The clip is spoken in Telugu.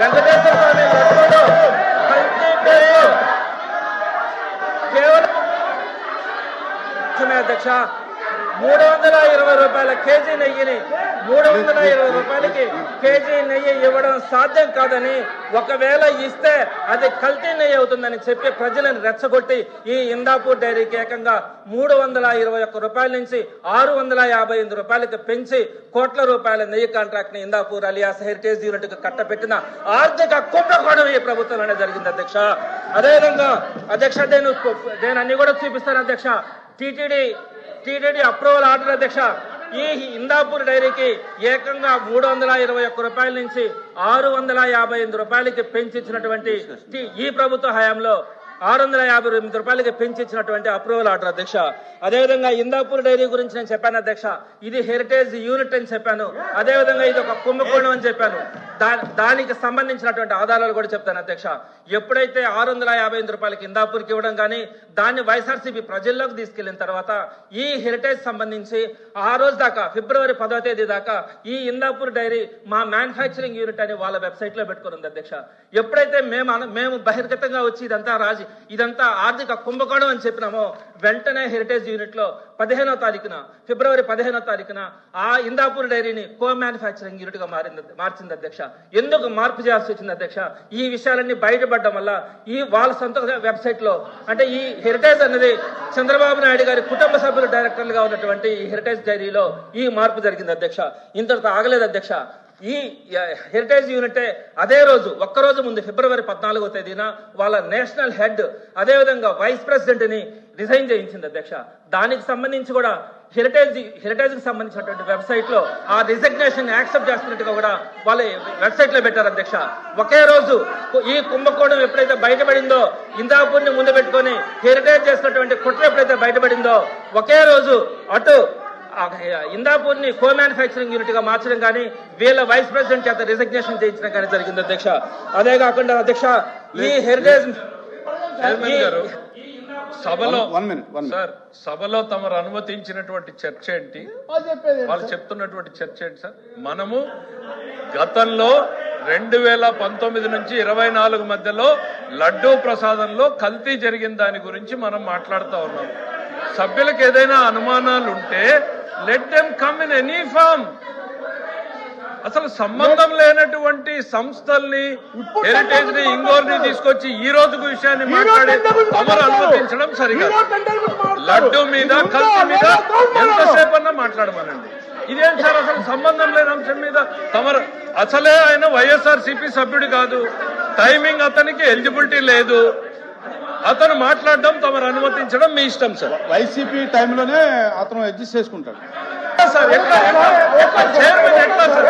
వెంకటేశ్వర స్వామి లడ్డూలో కేవలం అధ్యక్ష 320 రూపాయల కేజీ నెయ్యిని 320 రూపాయలకి కేజీ నెయ్యి ఇవ్వడం సాధ్యం కాదని, ఒకవేళ ఇస్తే అది కల్తీ నెయ్యి అవుతుందని చెప్పి ప్రజలను రెచ్చగొట్టి ఈ ఇందాపూర్ డైరీకి ఏకంగా 321 రూపాయల నుంచి 658 రూపాయలకి పెంచి కోట్ల రూపాయల నెయ్యి కాంట్రాక్ట్ ని ఇందాపూర్ అలియాస్ హెరిటేజ్ యూనిట్ కు కట్టబెట్టిన ఆర్థిక కుంభకోణం ఈ ప్రభుత్వంలోనే జరిగింది అధ్యక్ష. అదేవిధంగా అధ్యక్ష నేను అన్ని కూడా చూపిస్తాను అధ్యక్ష. టీటీడీ అప్రూవల్ ఆర్డర్ అధ్యక్ష. ఈ ఇందాపూర్ డైరీకి ఏకంగా 321 రూపాయల నుంచి 658 రూపాయలకి పెంచిచ్చినటువంటి ఈ ప్రభుత్వ హయాంలో 658 రూపాయలకి పెంచిచ్చినటువంటి అప్రూవల్ ఆర్డర్ అధ్యక్ష. అదేవిధంగా ఇందాపూర్ డైరీ గురించి నేను చెప్పాను అధ్యక్ష. ఇది హెరిటేజ్ యూనిట్ అని చెప్పాను. అదేవిధంగా ఇది ఒక కుంభకోణం అని చెప్పాను. దానికి సంబంధించినటువంటి ఆధారాలు కూడా చెప్తాను అధ్యక్ష. ఎప్పుడైతే 658 రూపాయలకి ఇందాపూర్కి ఇవ్వడం కానీ దాన్ని వైఎస్ఆర్సీపీ ప్రజల్లోకి తీసుకెళ్లిన తర్వాత ఈ హెరిటేజ్ సంబంధించి ఆ రోజు దాకా ఫిబ్రవరి 10వ తేదీ దాకా ఈ ఇందాపూర్ డైరీ మా మ్యానుఫ్యాక్చరింగ్ యూనిట్ అని వాళ్ళ వెబ్సైట్ లో పెట్టుకుని ఉంది అధ్యక్ష. ఎప్పుడైతే మేము బహిర్గతంగా వచ్చి ఇదంతా ఆర్థిక కుంభకోణం అని చెప్పినామో వెంటనే హెరిటేజ్ యూనిట్ లో 15వ తారీఖున ఫిబ్రవరి 15వ తారీఖున ఆ ఇందాపూర్ డైరీని కో మ్యానుఫ్యాక్చరింగ్ యూనిట్ గా మార్చింది అధ్యక్ష. ఎందుకు మార్పు చేయాల్సి వచ్చింది అధ్యక్ష? ఈ విషయాలన్నీ బయటపడడం వల్ల ఈ వాళ్ళ సొంత వెబ్సైట్ లో అంటే ఈ హెరిటేజ్ అనేది చంద్రబాబు నాయుడు గారి కుటుంబ సభ్యులు డైరెక్టర్లుగా ఉన్నటువంటి ఈ హెరిటేజ్ డైరీలో ఈ మార్పు జరిగింది అధ్యక్ష. ఇంతటితో ఆగలేదు అధ్యక్ష. ఈ హెరిటేజ్ యూనిటే అదే రోజు ఒక్కరోజు ముందు ఫిబ్రవరి 14వ తేదీన వాళ్ళ నేషనల్ హెడ్ అదేవిధంగా వైస్ ప్రెసిడెంట్ ని రిజైన్ చేయించింది అధ్యక్ష. దానికి సంబంధించి కూడా హెరిటేజ్ కి సంబంధించినటువంటి వెబ్సైట్ లో ఆ రిజిగ్నేషన్ యాక్సెప్ట్ చేస్తున్నట్టుగా కూడా వాళ్ళ వెబ్సైట్ లో పెట్టారు అధ్యక్ష. ఒకే రోజు ఈ కుంభకోణం ఎప్పుడైతే బయటపడిందో, ఇందాపూర్ ని ముందు పెట్టుకొని హెరిటేజ్ చేసినటువంటి కుట్ర ఎప్పుడైతే బయటపడిందో ఒకే రోజు అటు ఇందాపూర్ ని కో మ్యానుఫ్యాక్చరింగ్ యూనిట్ గా మార్చడం కానీ వీళ్ళ వైస్ ప్రెసిడెంట్ చేత రిజిగ్నేషన్ చేయించడం కానీ జరిగింది అధ్యక్ష. అదే కాకుండా అధ్యక్ష ఈ హెరిటేజ్ సభలో తమరు అనుమతించినటువంటి చర్చ ఏంటి? వాళ్ళు చెప్తున్నటువంటి చర్చ ఏంటి సార్? మనము గతంలో 2019 నుంచి 24 మధ్యలో లడ్డూ ప్రసాదంలో కల్తీ జరిగిన దాని గురించి మనం మాట్లాడుతూ ఉన్నాం. సభ్యులకు ఏదైనా అనుమానాలు ఉంటే let them come in any form. అసలు సంబంధం లేనటువంటి సంస్థల్ని హెరిటేజ్ ని ఇంగోర్ని తీసుకొచ్చి ఈ రోజుకు విషయాన్ని మాట్లాడి తమరు అనుమతించడం సరికాదు. లడ్డూ మీద కల్తీ మీద ఎంతసేపు అన్నా మాట్లాడమనండి. ఇదేం సార్ అసలు సంబంధం లేని అంశం మీద తమరు అసలే ఆయన వైఎస్ఆర్సీపీ సభ్యుడు కాదు, టైమింగ్ అతనికి ఎలిజిబిలిటీ లేదు, అతను మాట్లాడడం తమరు అనుమతించడం మీ ఇష్టం సార్. వైసీపీ టైంలోనే అతను అడ్జస్ట్ చేసుకుంటాడు సార్. ఎట్లా చైర్మన్ ఎట్లా సార్?